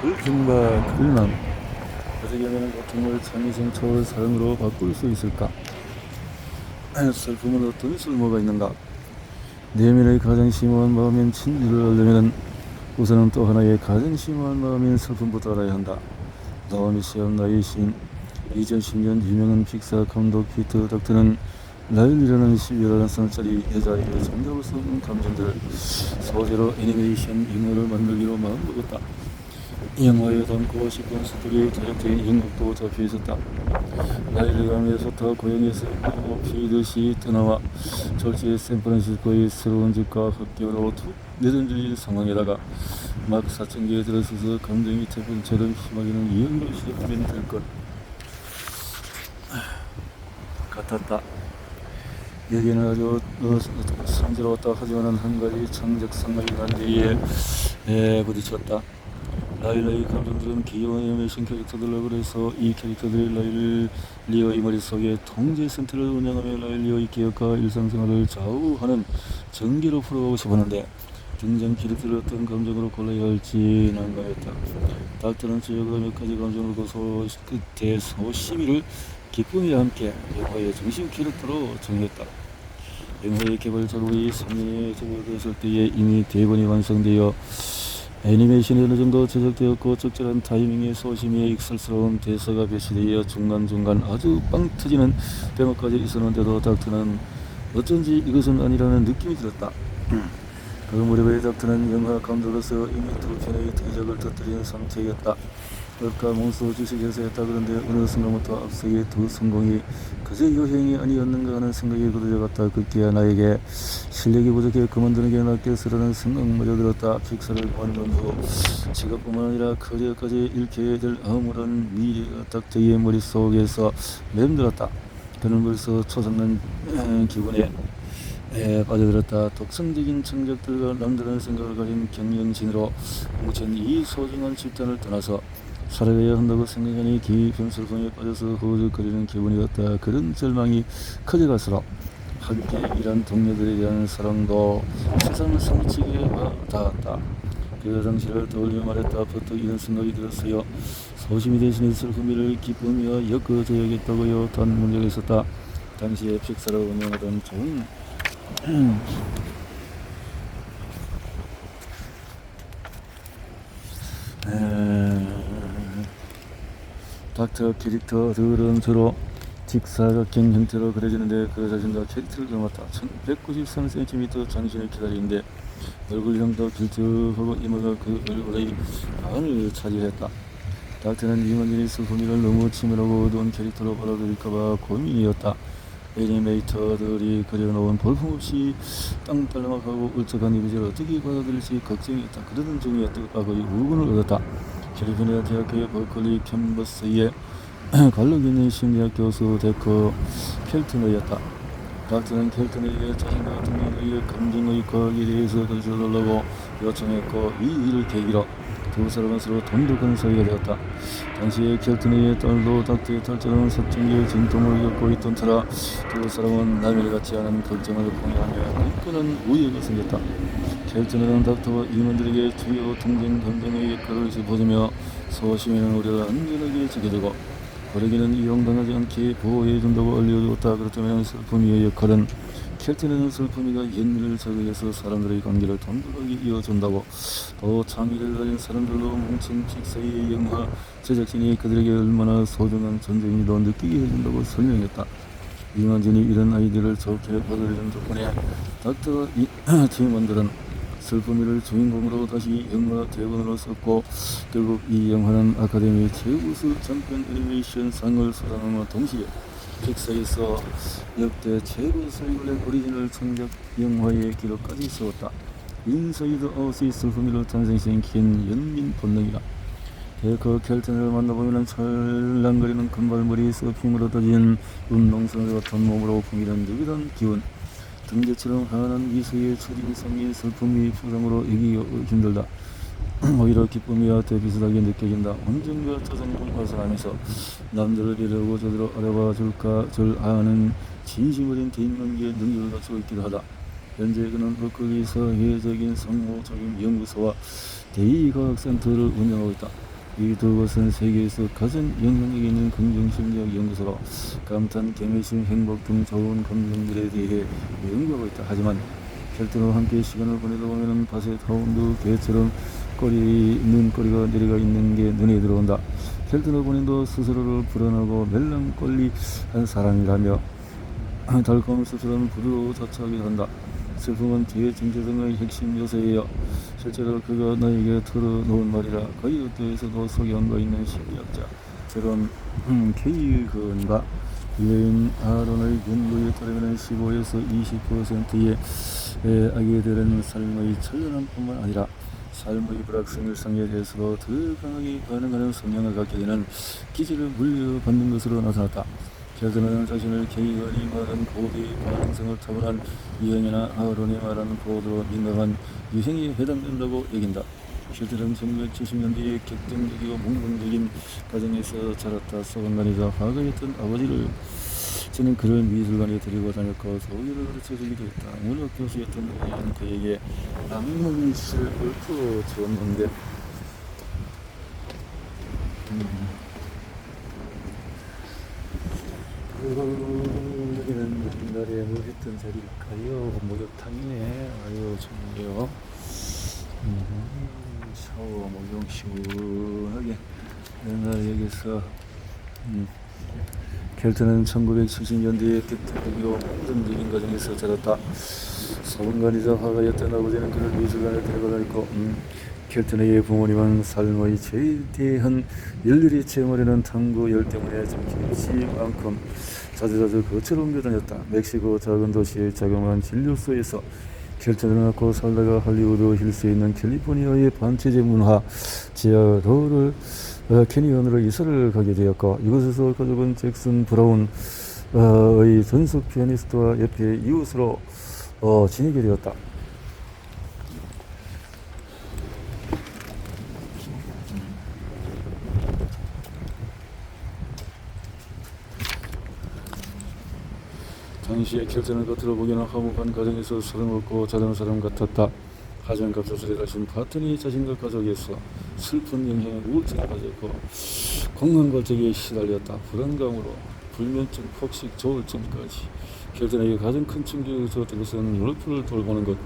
불증과 불망, 어떻게하면 고통을 창의성초의 사랑으로 바꿀 수 있을까? 슬픔은 어떤 쓸모가 있는가? 내면의 가장 심오한 마음인 진리를 알려면 우선은 또 하나의 가장 심오한 마음인 슬픔부터 알아야 한다. 나오미 시암 나의 시인, 2010년 유명한 픽사 감독 피터 닥터는 라일이라는 11살짜리 여자아이의 정답을 수 없는 감정들을 소재로 애니메이션 영화를 만들기로 마음먹었다. 영화에 담고 싶은 스토리, 제작진의 영역도 잡혀있었다. 라일리가 미네소타 고향에서 피듯이 떠나와 졸지에 샌프란시스코의 새로운 집과 학교로 툭 내던질 상황에다가 막 사춘기에 들어서서 감정이 태풍처럼 심하게는 이연도 시작하면 될 것 같았다. 여기는 아주 성스러웠다. 하지만 한 가지 창작 상황이 난제에 부딪혔다. 라일리의 감정들은 귀여운 애니메이션 캐릭터들로 그래서 이 캐릭터들이 라일리의 머릿속에 통제 센터를 운영하며 라일리의 기억과 일상생활을 좌우하는 전기로 풀어가고 싶었는데 등장 캐릭터를 어떤 감정으로 골라야 할지 난감했다. 닥터는 지역으로 몇 가지 감정을 고소 끝에 소심이를 기쁨이와 함께 영화의 중심 캐릭터로 정했다. 영화의 개발 작업이 3년에 접어들었을 때에 이미 대본이 완성되어 애니메이션이 어느 정도 제작되었고 적절한 타이밍에 소심이의 익살스러운 대사가 배치되어 중간중간 아주 빵 터지는 대목까지 있었는데도 닥터는 어쩐지 이것은 아니라는 느낌이 들었다. 그 무렵에 닥터는 영화 감독으로서 이미 두 편의 대작을 터뜨린 상태였다. 업과 몬스터 주식회사였다. 그런데 어느 순간부터 앞서의 두 성공이 그저 요행이 아니었는가 하는 생각이 거들려갔다. 그기야 나에게 실력이 부족해 그만두는 게 낫겠으라는 생각마저 들었다. 픽사를 그만둔 후 직업뿐만 아니라 커리어까지 잃게 될 아무런 미래가 닥터의 머릿속에서 맴돌았다. 그는 벌써 초상난 기분에 빠져들었다. 독성적인 창작들과 남다른 생각을 가진 경영진으로 뭉친 이 소중한 집단을 떠나서 살아가야 한다고 생각하니 깊은 슬픔에 빠져서 허우적거리는 기분이었다. 그런 절망이 커져갈수록 함께 일한 동료들에 대한 사랑도 세상을 사무치게 와닿았다. 그 당시를 떠올리며 말했다. 버뜩 이런 생각이 들었어요. 소심이 대신에 슬픔이를 기쁨이와 엮어줘야겠다고요. 단 문제가 있었다. 당시에 픽사를 운영하던 좋은 닥터 캐릭터들은 주로 직사각형 형태로 그려지는데 그 자신과 캐릭터를 닮았다. 193cm 장신을 기다리는데 얼굴형도 길쭉하고 이마가 그 얼굴의 반을 차지했다. 닥터는 이만진이 슬픔이를 너무 치밀하고 어두운 캐릭터로 받아들일까봐 고민이었다. 애니메이터들이 그려놓은 볼품없이 땅딸랑하고 울적한 이미지를 어떻게 받아들일지 걱정이었다. 그러던 중이었다. 거의 우군을 얻었다. 캘리포니아 대학교의 버클리 캠퍼스에 관록 있는 심리학 교수 데커 켈트너였다. 닥터는 켈트너에게 자신과 동료들의 감정의 과학에 대해서 가르쳐달라고 요청했고 이 일을 계기로 두 사람은 서로 돈독한 사이가 되었다. 당시에 켈트너의 딸도 닥터의 딸처럼 사춘기의 진통을 겪고 있던 터라 두 사람은 남일 같지 않은 걱정을 공유하며 굳건한 우애가 생겼다. 켈트너는 닥터와 임원들에게 주요 통전 감정의 역할을 짚어주며 소심이는 우리를 안전하게 지켜주고 고래기는 이용당하지 않게 보호해준다고 알려주었다. 그렇다면 슬픔이의 역할은 켈트너는 슬픔이가 옛일을 저격해서 사람들의 관계를 돈독하게 이어준다고 또 창의를 가진 사람들로 뭉친 픽사의 영화 제작진이 그들에게 얼마나 소중한 존재인지도 느끼게 해준다고 설명했다. 이만진이 이런 아이디어를 좋게 받아들인 덕분에 닥터와 팀원들은 슬픔이를 주인공으로 다시 영화 대본으로 썼고 결국 이 영화는 아카데미 최우수 장편 애니메이션 상을 수상함과 동시에 픽사에서 역대 최고 수익을 오리지널 창작 영화의 기록까지 세웠다. 인사이드 아웃의 슬픔이를 탄생시킨 연민 본능이다. 데커 켈튼을 만나보면 찰랑거리는 금발머리 서핑으로 떠진 운동선수 같은 몸으로 풍기는 느긋한 기운, 등대처럼 환한 미소의 첫인상의 슬픔이 표정으로 이기기 힘들다. 오히려 기쁨이와 대비슷하게 느껴진다. 온정과 자존감을 발산하면서 남들을 배려하고 저들을 알아봐 줄까 줄 아는 진심 어린 대인관계의 능력을 갖추고 있기도 하다. 현재 그는 버클리 사회적인 상호작용 연구소와 대의과학센터를 운영하고 있다. 이곳은 세계에서 가장 영향력 있는 긍정심리학 연구소로 감탄, 경외심, 행복 등 좋은 감정들에 대해 연구하고 있다. 하지만 켈트와 함께 시간을 보내다 보면 바셋 하운드 개처럼 눈꼬리가 내려가 있는 게 눈에 들어온다. 켈트너 본인도 스스로를 불안하고 멜랑꼴리한 사람이라며 달콤 스스로는 부드러워 자처하기도 한다. 슬픔은 뒤의 정체성의 핵심 요소예요. 실제로 그가 나에게 털어놓은 말이라 거의 어디에서도 소개한 바 있는 심리학자처럼 케이건과 유해인 아론의 연구에 따르면 15에서 20%의 아기들은 삶의 찬란함뿐만 아니라 삶의 불확실성에 대해서도 더 강하게 반응하는 성향을 갖게 되는 기질을 물려받는 것으로 나타났다. 켈트는 자신을 케이건이 말한 고도의 반응성을 타고난 유행이나 아론이 말하는 고도로 민감한 유행에 해당된다고 여긴다. 켈트는 1970년대에 격정적이고 몽롱적인 가정에서 자랐다. 소방관이자 화가였던 아버지를 저는 그를 미술관에 데리고 다녔고 소유를 가르쳐주기도 했다. 문학 교수였던 아이는 그에게 악몽실을 풀어주었는데 여기는 옛날에 뭐 했던 자리일까요? 목욕탕이네. 아유 좋네요. 샤워 목욕 시원하게. 옛날에 여기서 켈트는 1970년대에 격정적이고 긍정적인 가정에서 자랐다. 소방관이자 화가였던 아버지는 그를 미술관에 데리고 다녔고 켈트의 부모님은 삶의 최대한 열렬히 체험하려는 탐구 열 때문에 잠김치만큼 자주자주 거처로 옮겨 다녔다. 멕시코 작은 도시의 자그마한 진료소에서 켈트는 낳고 살다가 할리우드 힐스에 있는 캘리포니아의 반체제 문화 지하로를 캐니언으로 이사를 가게 되었고 이곳에서 가족은 잭슨 브라운의 전속 피아니스트와 옆에 이웃으로 지내게 되었다. 당시에 켈트는 겉으로 보기에는 화목한 가정에서 소름없고 잘하는 사람 같았다. 하지만 갑작스레 가신 파트너의 자신과 가족에서 슬픈 영향에 우울증에 빠졌고 공황골절에 시달렸다. 불안감으로 불면증, 폭식, 조울증까지. 켈트에게 가장 큰 충격을 주었던 것은 롤프를 돌보는 것.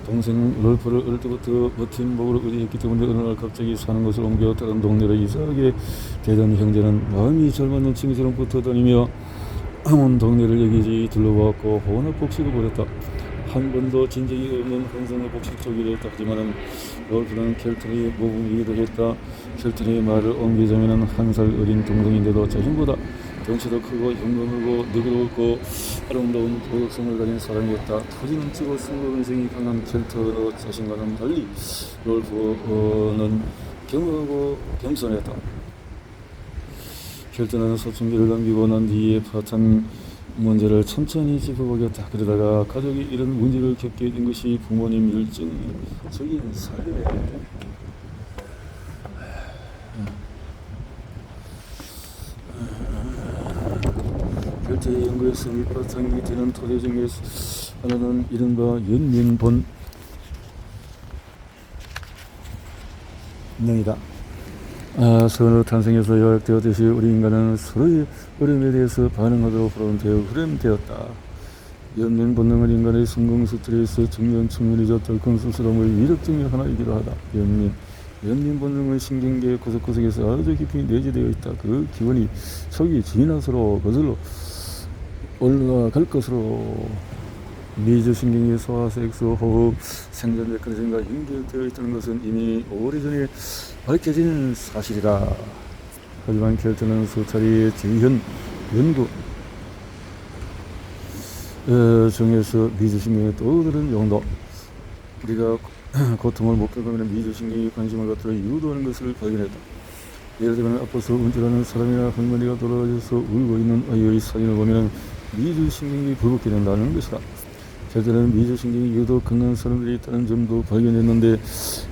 동생은 롤프를 어릴 때부터 버팀목으로 의지했기 때문에 어느 날 갑자기 사는 것을 옮겨 다른 동네로 이사하게 되던 형제는 마음이 잘 맞는 친구처럼 붙어다니며 온 동네를 여기저기 둘러보았고 혼합 복식을 벌였다. 한 번도 진 적이 없는 환상의 복식 쪽이 되었다. 하지만 롤프는 켈트의 모범이기도 했다. 켈트의 말을 옮기자면 1살 어린 동생인데도 자신보다 덩치도 크고 현명하고 너그러웠고 아름다운 도덕성을 가진 사람이었다. 토지 넘치고 승부근성이 강한 켈트의 자신과는 달리 롤프는 겸허하고 겸손했다. 켈트는 사춘기를 넘기고 난 뒤에 파탄 문제를 천천히 짚어보겠다. 그러다가 가족이 이런 문제를 겪게 된 것이 부모님 열정적인 사례. 켈트의 연구에서 밑바탕이 되는 토대 중에 하나는 이른바 연민본능이다. 선의 탄생에서 요약되었듯이 우리 인간은 서로의 어려움에 대해서 반응하도록 프로그램되었다. 연민 본능은 인간의 성공 스트레스 중요한 측면이자 덜큰 스스럼의 위력 중의 하나이기도 하다. 연민 본능은 신경계 구석구석에서 아주 깊이 내재되어 있다. 그 기원이 초기 진화서로 거슬러 올라갈 것으로 미주신경의 소화, 섹스, 호흡, 생존 메커니즘과 연결되어 있다는 것은 이미 오래전에 밝혀진 사실이다. 하지만 켈트는 수차례의 지휘현 연구 중에서 미주신경의 또 다른 용도, 우리가 고통을 못 겪으면 미주신경에 관심을 갖도록 유도하는 것을 발견했다. 예를 들면 아파서 운전하는 사람이나 할머니가 돌아가셔서 울고 있는 아이의 사진을 보면 미주신경이 불붙게 된다는 것이다. 켈트는 미주신경이 유독 강한 사람들이 있다는 점도 발견했는데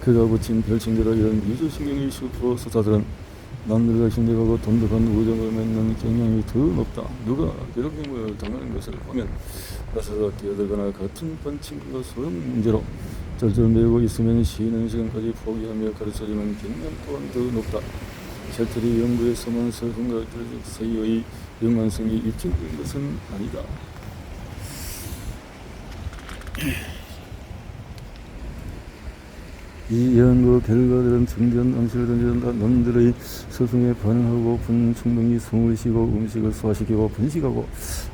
그가 붙인 별칭대로 이런 미주신경의 슈퍼스타들은 남들과 힘들고 돈독한 우정을 맺는 경향이 더 높다. 누가 괴롭힘을 당하는 것을 보면 가서서 뛰어들거나 같은 반 친구가 소형 문제로 쩔쩔매고 있으면 쉬는 시간까지 포기하며 가르쳐주는 경향 또한 더 높다. 켈트리 연구에서만 설품과 교적 사이의 연관성이 입증된 것은 아니다. 이 연구 결과들은 정전 암시를 던진다. 놈들의 서성에 반응하고픈 충동이 숨을 쉬고 음식을 소화시키고 분식하고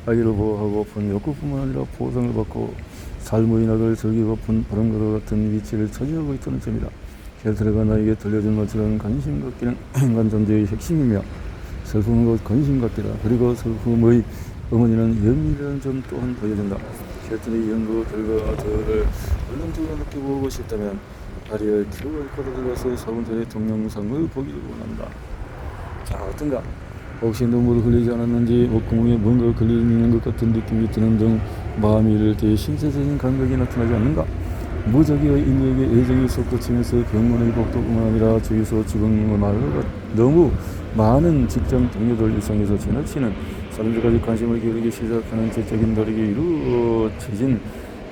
아이를 보호하고픈 욕구뿐만 아니라 보상을 받고 삶의 낙을 즐기고픈 바람과 같은 위치를 차지하고 있다는 점이다. 켈트레가 나에게 들려준 것처럼 관심 갖기는 인간 존재의 핵심이며 슬픔은 곧 관심 갖기다. 그리고 슬픔의 어머니는 연민이라는 점 또한 보여준다. 켈트레의 연구 결과들을 얼른적으로 느껴보고 싶다면 아리엘 QR코드 들어가서 4분 전에 동영상을 보기를 원한다. 자, 어떤가? 혹시 눈물을 흘리지 않았는지 목구멍에 뭔가 걸리는 것 같은 느낌이 드는 등 마음이 이를 때 신체적인 감각이 나타나지 않는가? 무작위의 인류에게 애정이 솟구치면서 병원의 복도뿐만 아니라 주위에서 죽은 말로 너무 많은 직장 동료들 일상에서 지나치는 사람들까지 관심을 기울이기 시작하는 지적인 노력이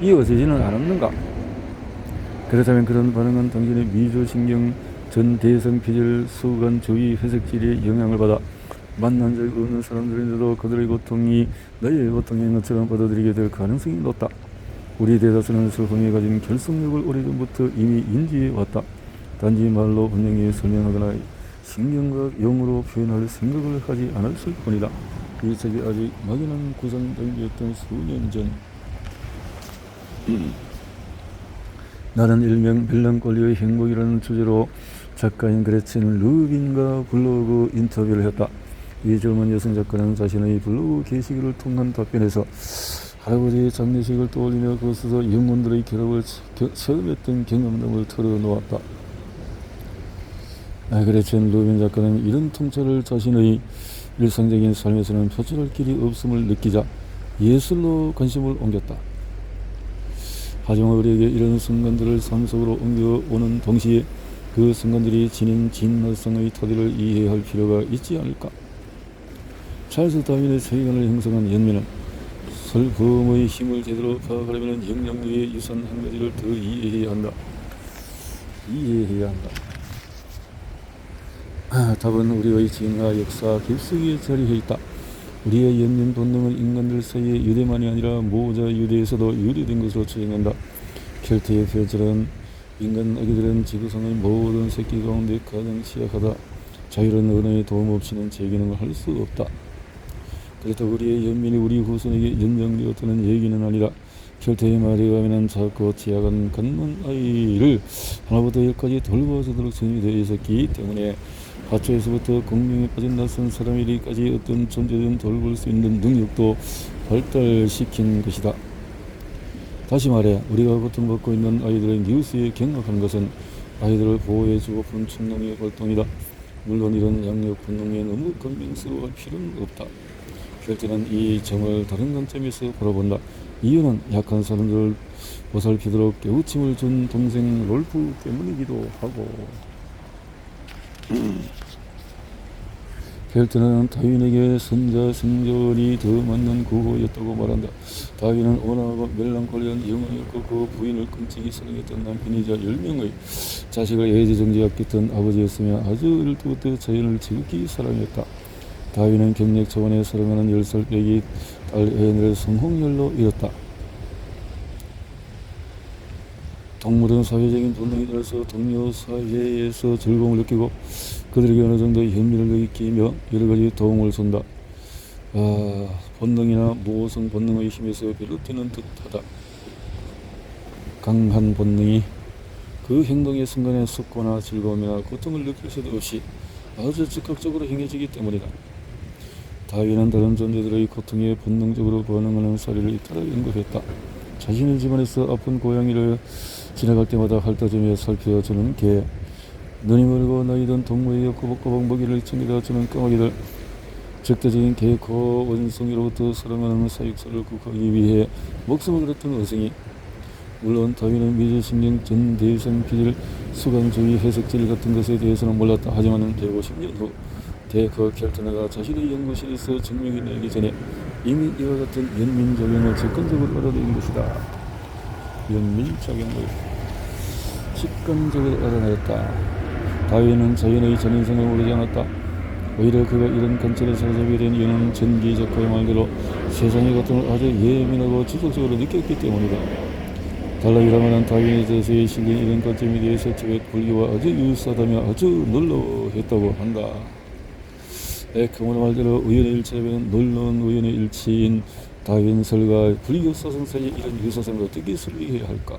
이어지지는 않았는가? 그렇다면 그런 반응은 당신의 미조신경 전대성 피질 수간 주위 회색질의 영향을 받아 만난 적 없는 사람들인데도 그들의 고통이 너의 고통인 것처럼 받아들이게 될 가능성이 높다. 우리 대다수는 슬픔이 가진 결속력을 오래전부터 이미 인지해왔다. 단지 말로 분명히 설명하거나 신경과 용어로 표현할 생각을 하지 않았을 뿐이다. 이 책이 아직 막연한 구상 단계였던 수년 전 나는 일명 멜랑콜리의 행복이라는 주제로 작가인 그레첸 루빈과 블로그 인터뷰를 했다. 이 젊은 여성 작가는 자신의 블로그 게시글을 통한 답변에서 할아버지의 장례식을 떠올리며 그곳에서 영혼들의 결합을 체험했던 경험담을 털어놓았다. 그레첸 루빈 작가는 이런 통찰을 자신의 일상적인 삶에서는 표출할 길이 없음을 느끼자 예술로 관심을 옮겼다. 하지만 우리에게 이런 순간들을 삶 속으로 옮겨오는 동시에 그 순간들이 지닌 진화성의 토대를 이해할 필요가 있지 않을까? 찰스 다윈의 세계관을 형성한 연민은 슬픔의 힘을 제대로 파악하려면 영양류의 유산 한 가지를 더 이해해야 한다. 답은 우리의 진화 역사 깊숙이 자리해 있다. 우리의 연민 본능은 인간들 사이에 유대만이 아니라 모자 유대에서도 유래된 것으로 추정한다. 켈트의 표처럼 인간 아기들은 지구상의 모든 새끼 가운데 가장 취약하다. 자유로운 언어의 도움 없이는 제기능을 할 수 없다. 그렇다고 우리의 연민이 우리 후손에게 연장되었다는 얘기는 아니다. 켈트의 말에 의하면 작고 취약한 갓난 아이를 하나부터 열까지 돌봐주도록 정의되어 있었기 때문에 하초에서부터 공룡에 빠진 낯선 사람이 이르기까지 어떤 존재든 돌볼 수 있는 능력도 발달시킨 것이다. 다시 말해 우리가 고통받고 있는 아이들의 뉴스에 경악한 것은 아이들을 보호해주고픈 충동의 활동이다. 물론 이런 양력 본능에 너무 감명스러워할 필요는 없다. 켈트는 이 점을 다른 관점에서 바라본다. 이유는 약한 사람들을 보살피도록 깨우침을 준 동생 롤프 때문이기도 하고. 켈트는 다윈에게 선자 생존이 더 맞는 구호였다고 말한다. 다윈은 온화하고 멜랑콜리한 영혼이었고 그 부인을 끔찍이 사랑했던 남편이자 10명의 자식을 애지중지 아꼈던 아버지였으며 아주 어릴 때부터 자연을 지극히 사랑했다. 다윈은 경력 초반에 사랑하는 10살 빼기 딸 애너를 성홍열로 잃었다. 동물은 사회적인 본능에 따라서 동료 사회에서 즐거움을 느끼고 그들에게 어느 정도 현미를 느끼며 여러가지 도움을 준다. 본능이나 모성 본능의 힘에서 비롯되는 듯하다. 강한 본능이 그 행동의 순간에 속거나 즐거움이나 고통을 느낄 수도 없이 아주 즉각적으로 행해지기 때문이다. 다윈은 다른 존재들의 고통에 본능적으로 반응하는 사례를 잇따라 연구했다. 자신의 집안에서 아픈 고양이를 지나갈 때마다 핥아주며 살펴주는 개, 눈이 멀고 나이든 동물에게 꼬박꼬박 먹이를 챙겨다 주는 까마귀들, 적대적인 개코 원숭이로부터 사랑하는 사육사를 구하기 위해 목숨을 걸었던 어승이, 물론 다윈은 미조신경 전대성 피질 수강주의 해석질 같은 것에 대해서는 몰랐다. 하지만 150년 후 데크 켈트너가 자신의 연구실에서 증명해내기 전에 이미 이와 같은 연민작용을 직관적으로 알아낸 것이다. 연민작용을 직관적으로 알아냈다. 다윈은 자연의 전인성을 모르지 않았다. 오히려 그가 이런 관점을 사로잡게 된 이유는 전기 작가의 말대로 세상의 고통을 아주 예민하고 지속적으로 느꼈기 때문이다. 달라이라마는 다윈에 대해서의 실린 이런 관점에 대해서 티베트 불교와 아주 유사하다며 아주 놀라워했다고 한다. 그분의 말대로 우연의 일치라면 놀라운 우연의 일치인 다윈설과 불교 사상 사이의 이런 유사성을 어떻게 설명해야 할까?